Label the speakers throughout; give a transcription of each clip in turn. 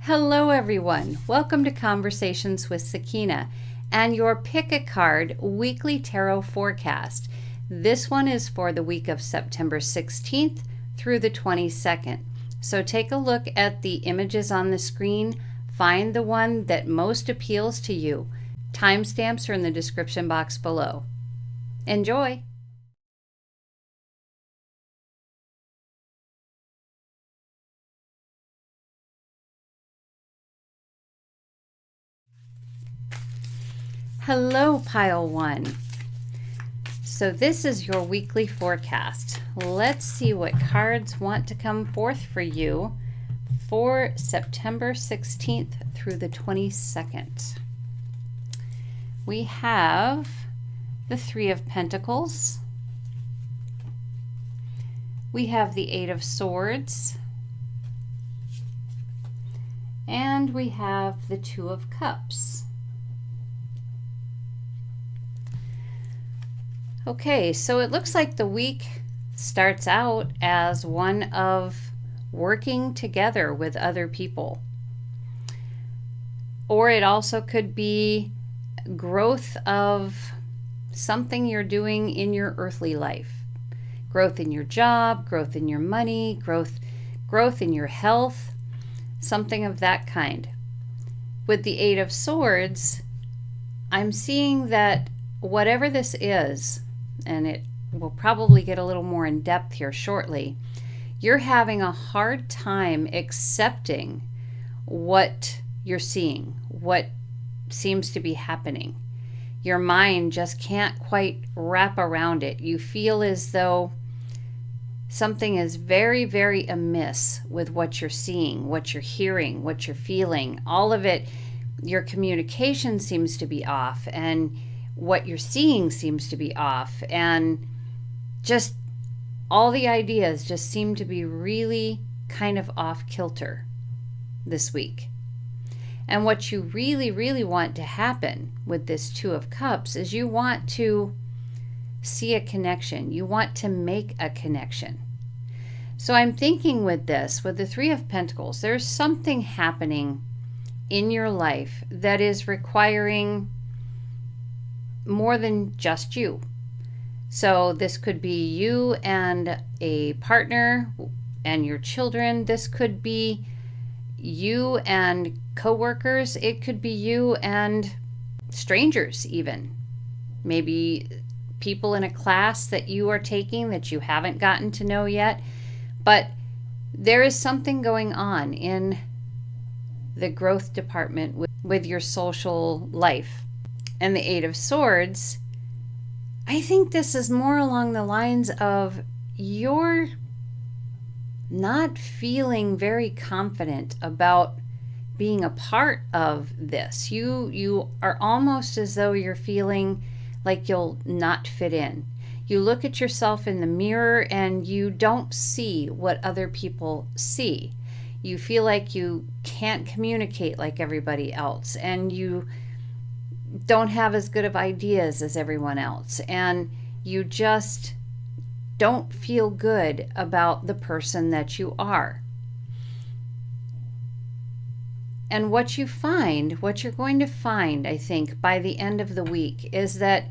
Speaker 1: Hello everyone, welcome to Conversations with Sakina and your Pick a Card weekly tarot forecast. This one is for the week of September 16th through the 22nd. So take a look at the images on the screen, find the one that most appeals to you. Timestamps are in the description box below. Enjoy! Hello, Pile 1. So this is your weekly forecast. Let's see what cards want to come forth for you for September 16th through the 22nd. We have the Three of Pentacles. We have the Eight of Swords. And we have the Two of Cups. Okay, so it looks like the week starts out as one of working together with other people. Or it also could be growth of something you're doing in your earthly life. Growth in your job, growth in your money, growth in your health, something of that kind. With the Eight of Swords, I'm seeing that whatever this is, and it will probably get a little more in depth here shortly, you're having a hard time accepting what you're seeing, what seems to be happening. Your mind just can't quite wrap around it. You feel as though something is very, very amiss with what you're seeing, what you're hearing, what you're feeling. All of it, your communication seems to be off, and what you're seeing seems to be off, and just all the ideas just seem to be really kind of off kilter this week. And what you really, really want to happen with this Two of Cups is you want to see a connection. You want to make a connection. So I'm thinking with this, with the Three of Pentacles, there's something happening in your life that is requiring more than just you. So this could be you and a partner and your children. This could be you and coworkers. It could be you and strangers even. Maybe people in a class that you are taking that you haven't gotten to know yet. But there is something going on in the growth department with your social life. And the Eight of Swords, I think this is more along the lines of you're not feeling very confident about being a part of this. You are almost as though you're feeling like you'll not fit in. You look at yourself in the mirror and you don't see what other people see. You feel like you can't communicate like everybody else, and you don't have as good of ideas as everyone else, and you just don't feel good about the person that you are. And what you find, what you're going to find, I think, by the end of the week is that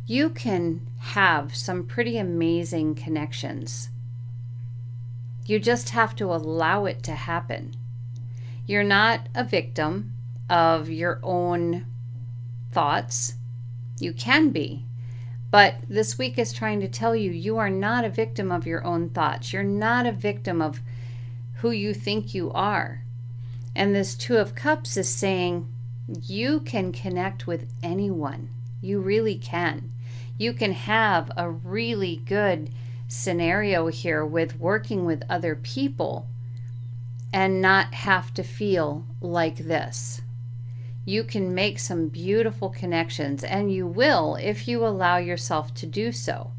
Speaker 1: you can have some pretty amazing connections. You just have to allow it to happen. You're not a victim of your own thoughts. You can be, but this week is trying to tell you you are not a victim of your own thoughts. You're not a victim of who you think you are. And this Two of Cups is saying you can connect with anyone. You really can. You can have a really good scenario here with working with other people and not have to feel like this. You can make some beautiful connections, and you will if you allow yourself to do so.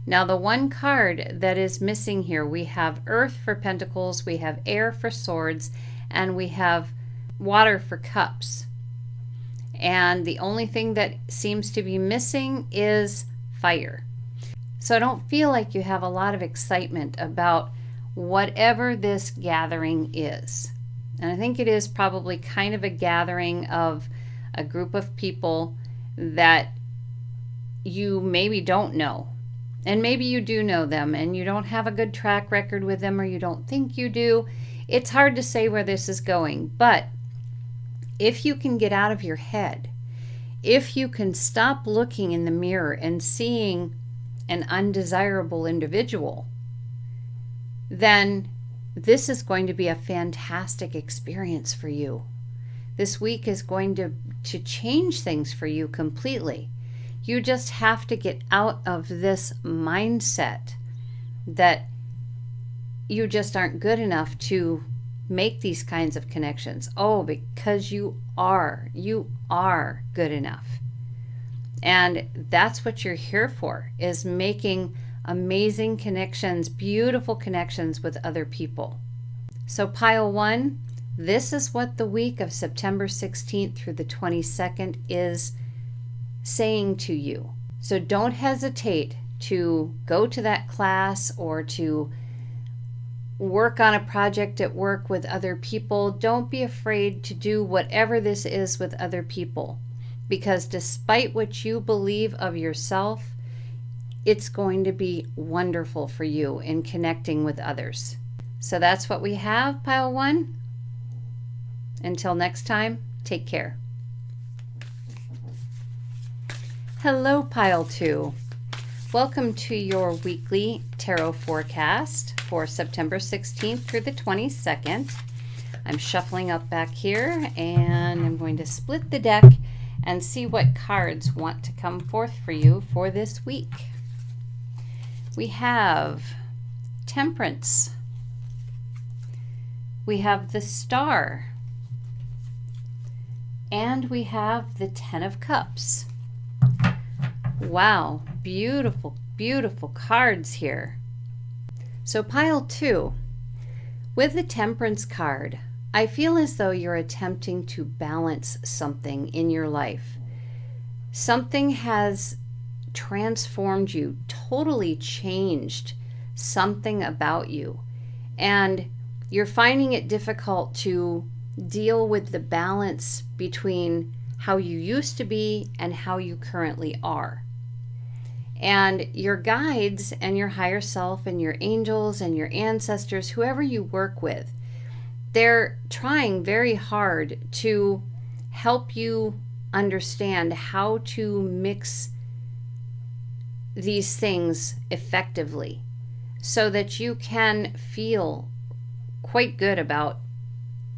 Speaker 1: Now, the one card that is missing here, we have Earth for Pentacles, we have Air for Swords, and we have Water for Cups. And the only thing that seems to be missing is Fire. So I don't feel like you have a lot of excitement about whatever this gathering is. And I think it is probably kind of a gathering of a group of people that you maybe don't know. And maybe you do know them and you don't have a good track record with them, or you don't think you do. It's hard to say where this is going. But if you can get out of your head, if you can stop looking in the mirror and seeing an undesirable individual, then this is going to be a fantastic experience for you. This week is going to change things for you completely. You just have to get out of this mindset that you just aren't good enough to make these kinds of connections. Oh, because you are good enough. And that's what you're here for, is making amazing connections, beautiful connections with other people. So pile 1, this is what the week of September 16th through the 22nd is saying to you. So don't hesitate to go to that class or to work on a project at work with other people. Don't be afraid to do whatever this is with other people, because despite what you believe of yourself, it's going to be wonderful for you in connecting with others. So that's what we have, pile 1. Until next time, take care. Hello, pile 2. Welcome to your weekly tarot forecast for September 16th through the 22nd. I'm shuffling up back here and I'm going to split the deck and see what cards want to come forth for you for this week. We have Temperance. We have the Star. And we have the Ten of Cups. Wow, beautiful, beautiful cards here. So pile 2, with the Temperance card, I feel as though you're attempting to balance something in your life. Something has transformed you, totally changed something about you, and you're finding it difficult to deal with the balance between how you used to be and how you currently are. And your guides and your higher self and your angels and your ancestors, whoever you work with, they're trying very hard to help you understand how to mix these things effectively so that you can feel quite good about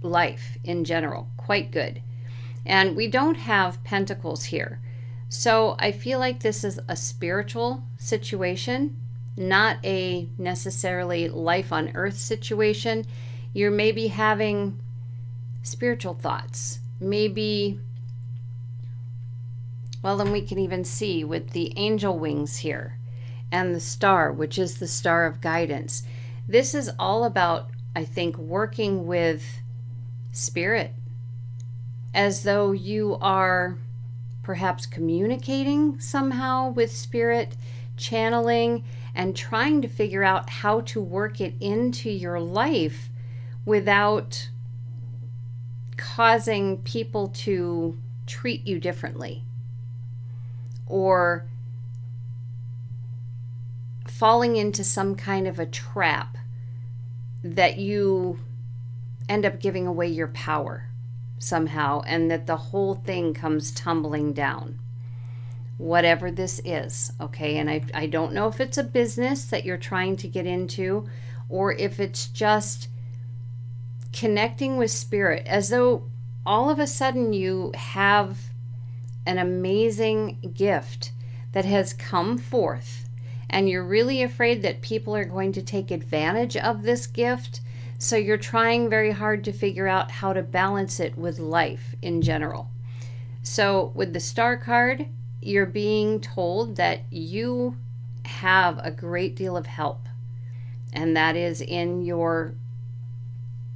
Speaker 1: life in general, quite good. And we don't have pentacles here. So I feel like this is a spiritual situation, not a necessarily life on earth situation. You're maybe having spiritual thoughts. Maybe, well, then we can even see with the angel wings here and the star, which is the star of guidance. This is all about, I think, working with spirit, as though you are perhaps communicating somehow with spirit, channeling, and trying to figure out how to work it into your life without causing people to treat you differently or falling into some kind of a trap that you end up giving away your power somehow, and that the whole thing comes tumbling down. Whatever this is, okay? And I don't know if it's a business that you're trying to get into, or if it's just connecting with spirit, as though all of a sudden you have an amazing gift that has come forth, and you're really afraid that people are going to take advantage of this gift. So you're trying very hard to figure out how to balance it with life in general. So with the Star card, you're being told that you have a great deal of help. And that is in your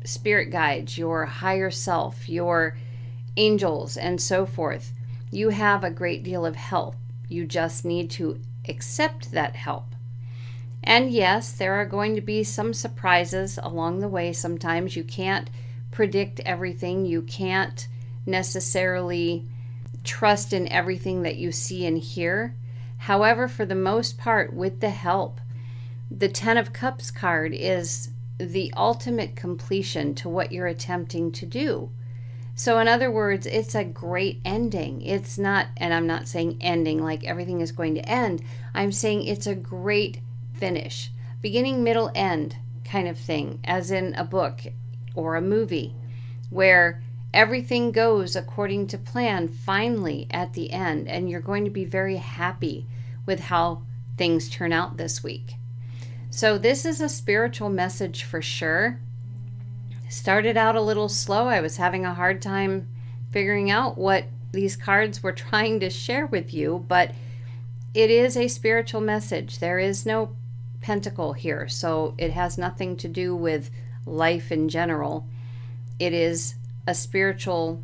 Speaker 1: spirit guides, your higher self, your angels, and so forth. You have a great deal of help. You just need to accept that help. And yes, there are going to be some surprises along the way. Sometimes you can't predict everything. You can't necessarily trust in everything that you see and hear. However, for the most part, with the help, the Ten of Cups card is the ultimate completion to what you're attempting to do. So in other words, it's a great ending. It's not, and I'm not saying ending like everything is going to end. I'm saying it's a great finish. Beginning, middle, end kind of thing, as in a book or a movie, where everything goes according to plan finally at the end, and you're going to be very happy with how things turn out this week. So this is a spiritual message for sure. Started out a little slow. I was having a hard time figuring out what these cards were trying to share with you, but it is a spiritual message. There is no pentacle here, so it has nothing to do with life in general. It is a spiritual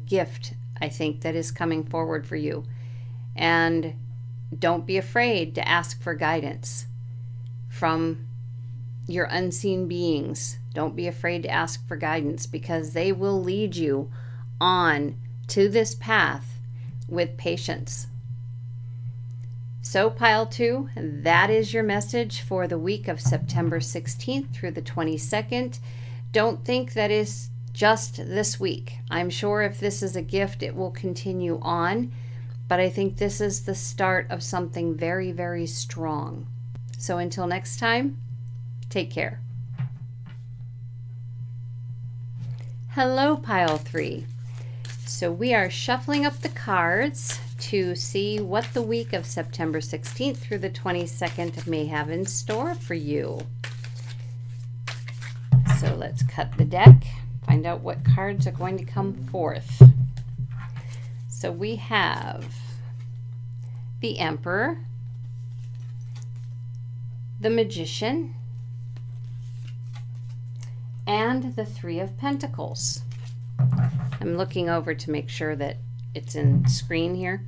Speaker 1: gift, I think, that is coming forward for you. And don't be afraid to ask for guidance from your unseen beings. Don't be afraid to ask for guidance, because they will lead you on to this path with patience. So pile 2, that is your message for the week of September 16th through the 22nd. Don't think that is just this week. I'm sure if this is a gift, it will continue on, but I think this is the start of something very, very strong. So until next time, take care. Hello, pile 3. So we are shuffling up the cards to see what the week of September 16th through the 22nd may have in store for you. So let's cut the deck, find out what cards are going to come forth. So we have the Emperor, the Magician, and the Three of Pentacles. I'm looking over to make sure that it's in screen here.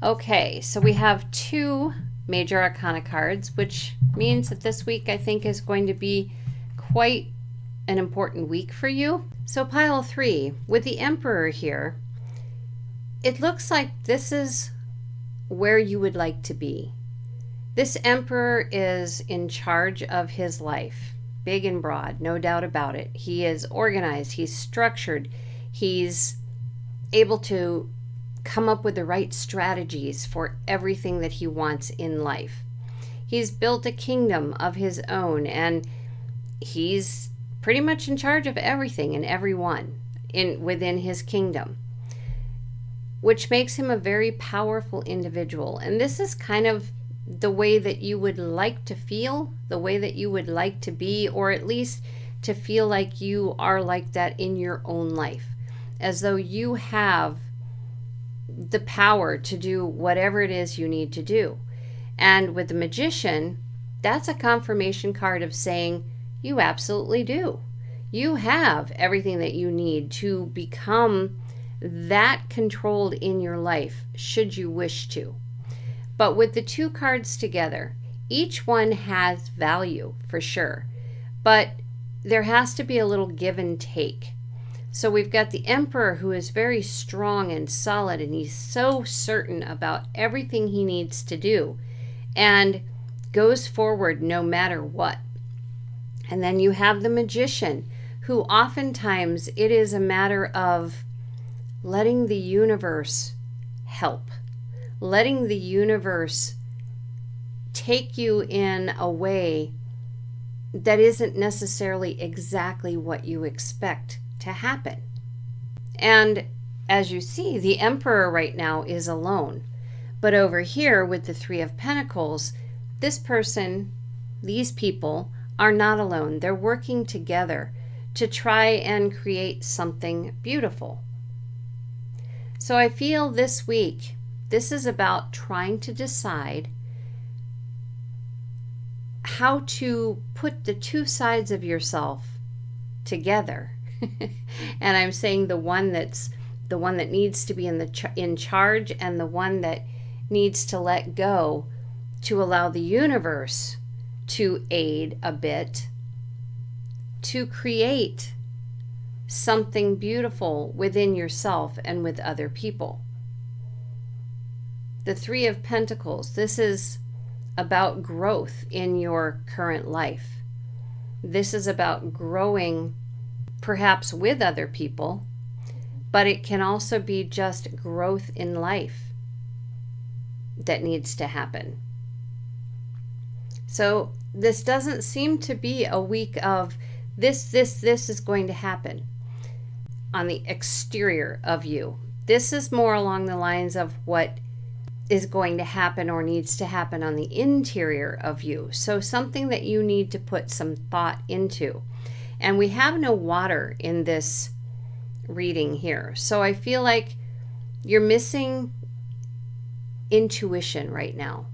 Speaker 1: Okay, so we have 2 major arcana cards, which means that this week I think is going to be quite an important week for you. So pile 3, with the Emperor here, it looks like this is where you would like to be. This Emperor is in charge of his life. Big and broad, no doubt about it. He is organized, he's structured, he's able to come up with the right strategies for everything that he wants in life. He's built a kingdom of his own, and he's pretty much in charge of everything and everyone within his kingdom, which makes him a very powerful individual. And this is kind of the way that you would like to feel, the way that you would like to be, or at least to feel like you are like that in your own life, as though you have the power to do whatever it is you need to do. And with the Magician, that's a confirmation card of saying you absolutely do. You have everything that you need to become that controlled in your life, should you wish to. But with the 2 cards together, each one has value for sure, but there has to be a little give and take. So we've got the Emperor, who is very strong and solid, and he's so certain about everything he needs to do and goes forward no matter what. And then you have the Magician, who oftentimes it is a matter of letting the universe help, letting the universe take you in a way that isn't necessarily exactly what you expect to happen. And as you see, the Emperor right now is alone. But over here with the Three of Pentacles, this person, these people are not alone. They're working together to try and create something beautiful. So I feel this week, this is about trying to decide how to put the 2 sides of yourself together. And I'm saying the one that needs to be in charge, and the one that needs to let go to allow the universe to aid a bit to create something beautiful within yourself and with other people. The Three of Pentacles, this is about growth in your current life. This is about growing perhaps with other people, but it can also be just growth in life that needs to happen. So this doesn't seem to be a week of this is going to happen on the exterior of you. This is more along the lines of what is going to happen or needs to happen on the interior of you. So something that you need to put some thought into. And we have no water in this reading here. So I feel like you're missing intuition right now.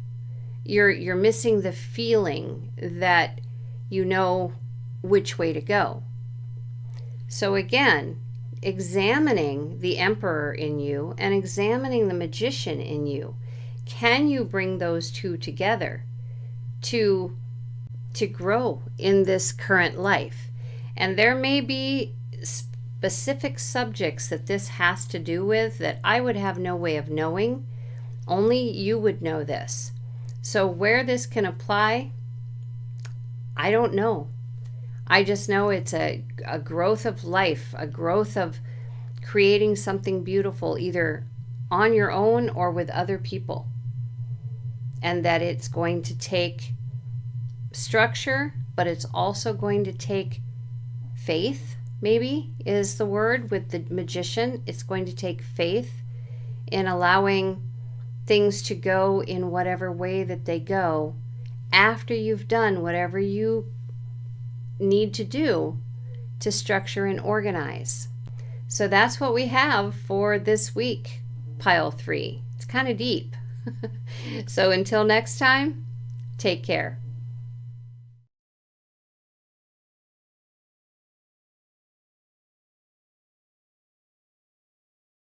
Speaker 1: You're missing the feeling that you know which way to go. So again, examining the Emperor in you and examining the Magician in you. Can you bring those two together to grow in this current life? And there may be specific subjects that this has to do with that I would have no way of knowing. Only you would know this. So where this can apply, I don't know. I just know it's a growth of life, a growth of creating something beautiful, either on your own or with other people. And that it's going to take structure, but it's also going to take faith, maybe is the word with the Magician. It's going to take faith in allowing things to go in whatever way that they go after you've done whatever you need to do to structure and organize. So that's what we have for this week, pile 3. It's kind of deep. So until next time, take care.